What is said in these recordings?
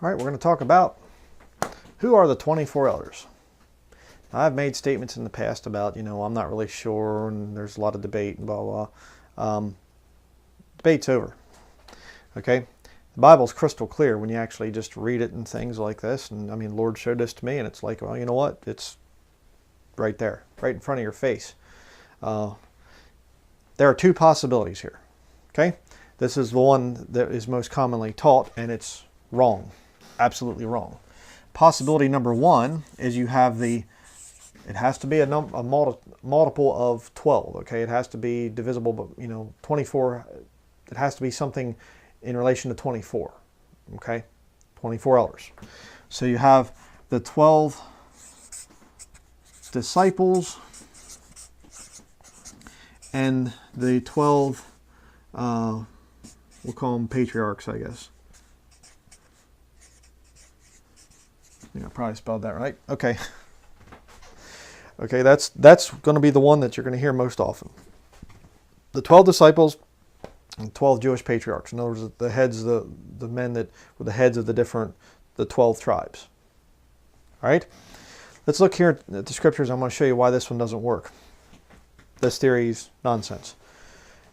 All right, we're going to talk about who are the 24 elders. I've made statements in the past about, I'm not really sure, and there's a lot of debate and blah, blah. Debate's over, okay? The Bible's crystal clear when you actually just read it and things like this. And, the Lord showed this to me, and it's like, well, you know what? It's right there, right in front of your face. There are two possibilities here, okay? This is the one that is most commonly taught, and it's wrong, absolutely wrong. Possibility number one is you have it has to be a multiple of 12, okay? It has to be divisible, but 24, it has to be something in relation to 24, okay? 24 elders. So you have the 12 disciples and the 12, we'll call them patriarchs, I guess. I think I probably spelled that right. Okay. Okay, that's going to be the one that you're going to hear most often. The 12 disciples and 12 Jewish patriarchs. In other words, the heads, the men that were the heads of the 12 tribes. All right? Let's look here at the scriptures. I'm going to show you why this one doesn't work. This theory is nonsense.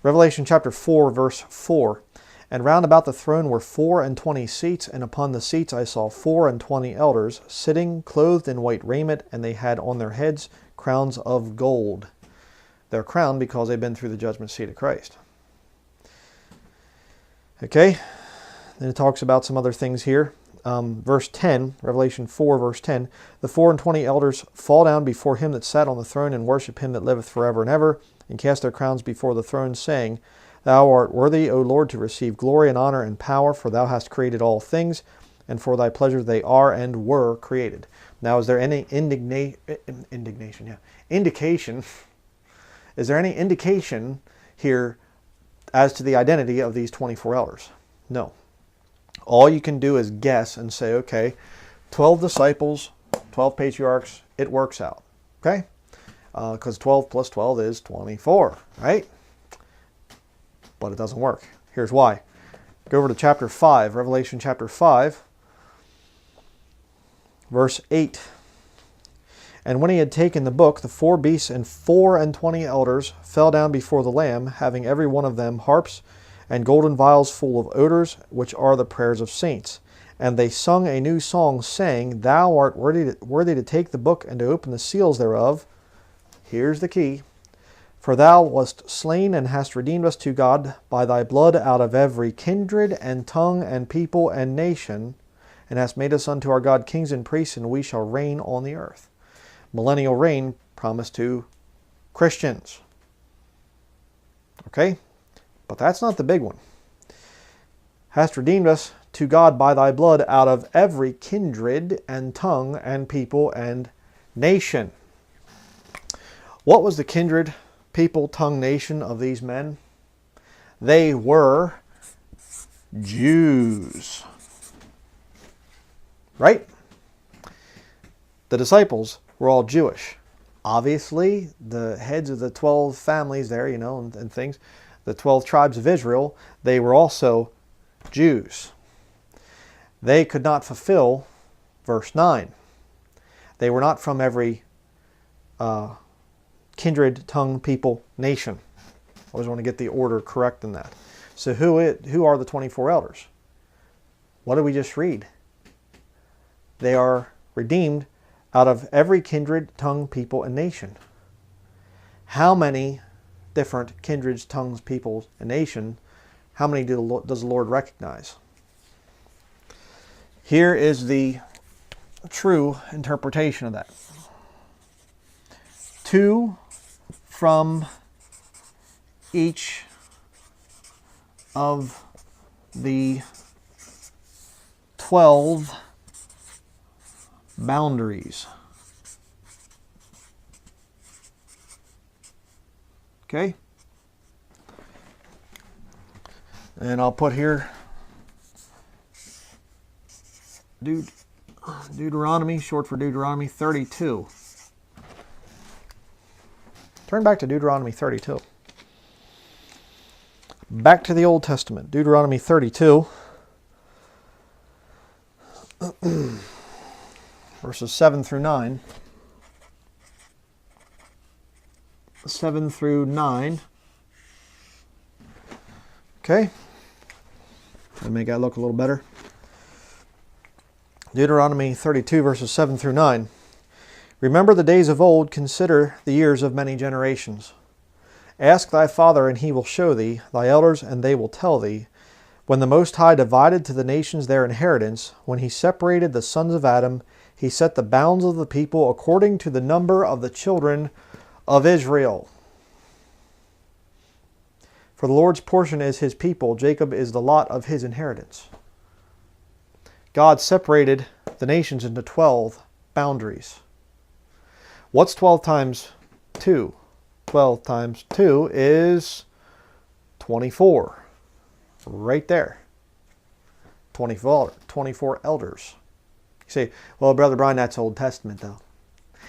Revelation chapter 4, verse 4. And round about the throne were 24 seats, and upon the seats I saw 24 elders, sitting, clothed in white raiment, and they had on their heads crowns of gold. They're crowned because they've been through the judgment seat of Christ. Okay, then it talks about some other things here. Verse 10, Revelation 4, verse 10. The 24 elders fall down before him that sat on the throne, and worship him that liveth forever and ever, and cast their crowns before the throne, saying, Thou art worthy, O Lord, to receive glory and honor and power, for thou hast created all things, and for thy pleasure they are and were created. Now, is there any indication? Is there any indication here as to the identity of these 24 elders? No. All you can do is guess and say, okay, 12 disciples, 12 patriarchs, it works out. Okay? Because 12 plus 12 is 24, right? But it doesn't work. Here's why. Go over to chapter 5, Revelation chapter 5, verse 8. And when he had taken the book, the 4 beasts and 24 elders fell down before the Lamb, having every one of them harps and golden vials full of odors, which are the prayers of saints. And they sung a new song, saying, Thou art worthy to take the book and to open the seals thereof. Here's the key. For thou wast slain and hast redeemed us to God by thy blood out of every kindred and tongue and people and nation, and hast made us unto our God kings and priests, and we shall reign on the earth. Millennial reign promised to Christians. Okay? But that's not the big one. Hast redeemed us to God by thy blood out of every kindred and tongue and people and nation. What was the kindred, people, tongue, nation of these men? They were Jews. Right? The disciples were all Jewish. Obviously, the heads of the 12 families there, and things, the 12 tribes of Israel, they were also Jews. They could not fulfill verse 9. They were not from every kindred, tongue, people, nation. I always want to get the order correct in that. So who are the 24 elders? What did we just read? They are redeemed out of every kindred, tongue, people, and nation. How many different kindreds, tongues, peoples, and nation, how many does the Lord recognize? Here is the true interpretation of that. 2 from each of the 12 boundaries. Okay? And I'll put here Deuteronomy, short for Deuteronomy 32. Turn back to Deuteronomy 32. Back to the Old Testament, Deuteronomy 32. verses 7 through 9. 7 through 9. Okay. That make that look a little better. Deuteronomy 32, verses 7 through 9. Remember the days of old, consider the years of many generations. Ask thy father, and he will show thee, thy elders, and they will tell thee. When the Most High divided to the nations their inheritance, when he separated the sons of Adam, he set the bounds of the people according to the number of the children of Israel. For the Lord's portion is his people, Jacob is the lot of his inheritance. God separated the nations into 12 boundaries. What's 12 times 2? 12 times 2 is 24. Right there. 24 elders. You say, well, Brother Bryan, that's Old Testament, though.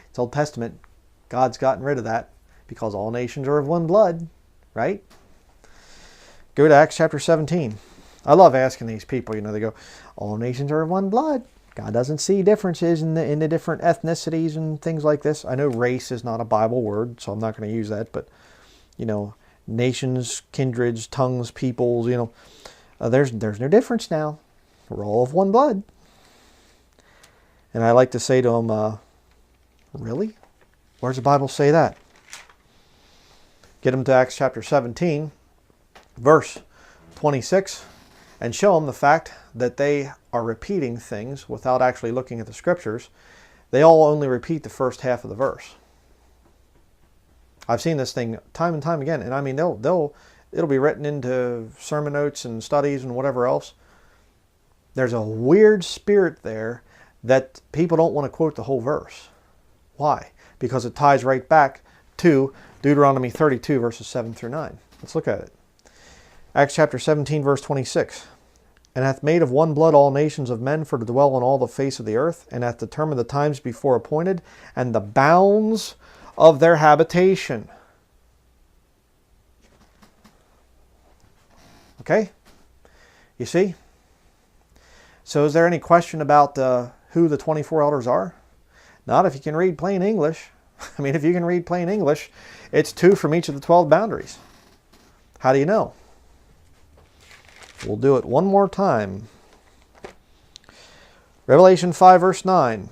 It's Old Testament. God's gotten rid of that because all nations are of one blood, right? Go to Acts chapter 17. I love asking these people, they go, all nations are of one blood. God doesn't see differences in the different ethnicities and things like this. I know race is not a Bible word, so I'm not going to use that, but, nations, kindreds, tongues, peoples, there's no difference now. We're all of one blood. And I like to say to them, really? Where's the Bible say that? Get them to Acts chapter 17, verse 26, and show them the fact that they are repeating things without actually looking at the scriptures. They all only repeat the first half of the verse. I've seen this thing time and time again, and I mean, it'll be written into sermon notes and studies and whatever else. There's a weird spirit there that people don't want to quote the whole verse. Why? Because it ties right back to Deuteronomy 32, verses 7 through 9. Let's look at it. Acts chapter 17, verse 26. And hath made of one blood all nations of men for to dwell on all the face of the earth, and hath determined the times before appointed, and the bounds of their habitation. Okay? You see? So is there any question about who the 24 elders are? Not if you can read plain English. I mean, if you can read plain English, it's 2 from each of the 12 boundaries. How do you know? We'll do it one more time. Revelation 5, verse 9.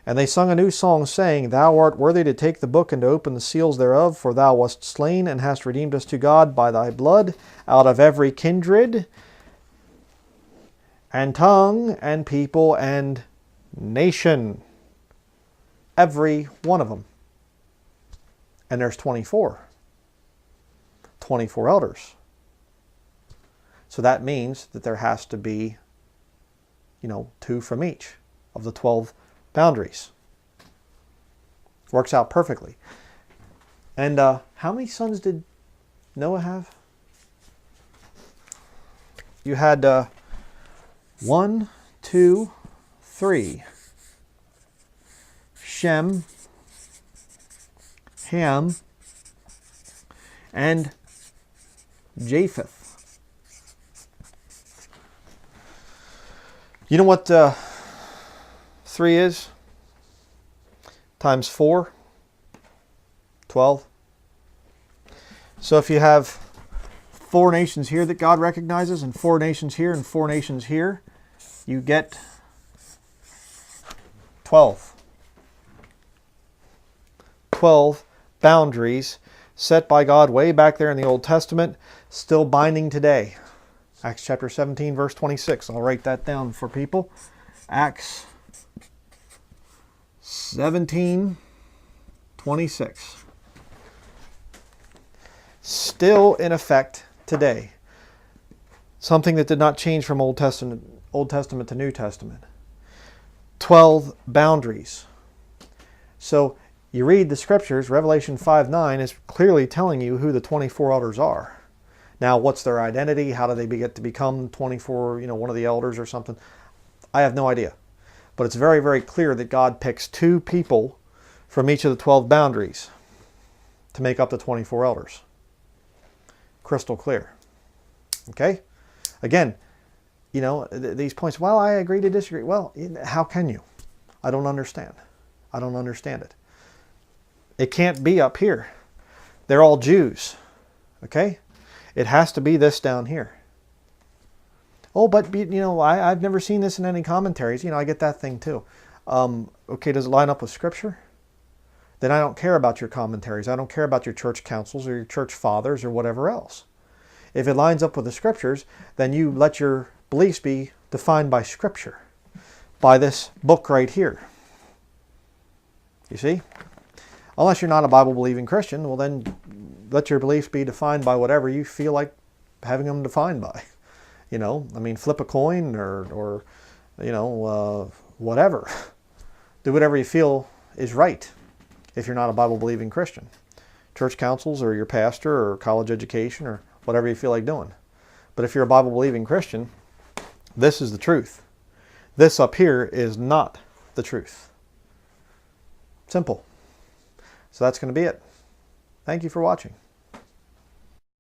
And they sung a new song, saying, Thou art worthy to take the book and to open the seals thereof, for thou wast slain and hast redeemed us to God by thy blood out of every kindred and tongue and people and nation. Every one of them. And there's 24. 24 elders. So that means that there has to be, 2 from each of the 12 boundaries. Works out perfectly. And how many sons did Noah have? You had 1, 2, 3. Shem, Ham, and Japheth. You know what 3 is? Times 4? 12. So if you have 4 nations here that God recognizes, and 4 nations here, and 4 nations here, you get 12. 12 boundaries set by God way back there in the Old Testament, still binding today. Acts chapter 17, verse 26. I'll write that down for people. Acts 17, 26. Still in effect today. Something that did not change from Old Testament to New Testament. 12 boundaries. So you read the scriptures, Revelation 5:9 is clearly telling you who the 24 elders are. Now, what's their identity? How do they get to become 24, one of the elders or something? I have no idea. But it's very, very clear that God picks 2 people from each of the 12 boundaries to make up the 24 elders. Crystal clear. Okay? Again, you know, these points. Well, I agree to disagree. Well, how can you? I don't understand. I don't understand it. It can't be up here. They're all Jews. Okay? It has to be this down here. Oh, but, you know, I've never seen this in any commentaries. You know, I get that thing too. Okay, does it line up with Scripture? Then I don't care about your commentaries. I don't care about your church councils or your church fathers or whatever else. If it lines up with the Scriptures, then you let your beliefs be defined by Scripture, by this book right here. You see? Unless you're not a Bible-believing Christian, well then let your beliefs be defined by whatever you feel like having them defined by. You know, I mean, flip a coin or you know, whatever. Do whatever you feel is right if you're not a Bible-believing Christian. Church councils or your pastor or college education or whatever you feel like doing. But if you're a Bible-believing Christian, this is the truth. This up here is not the truth. Simple. So that's going to be it. Thank you for watching.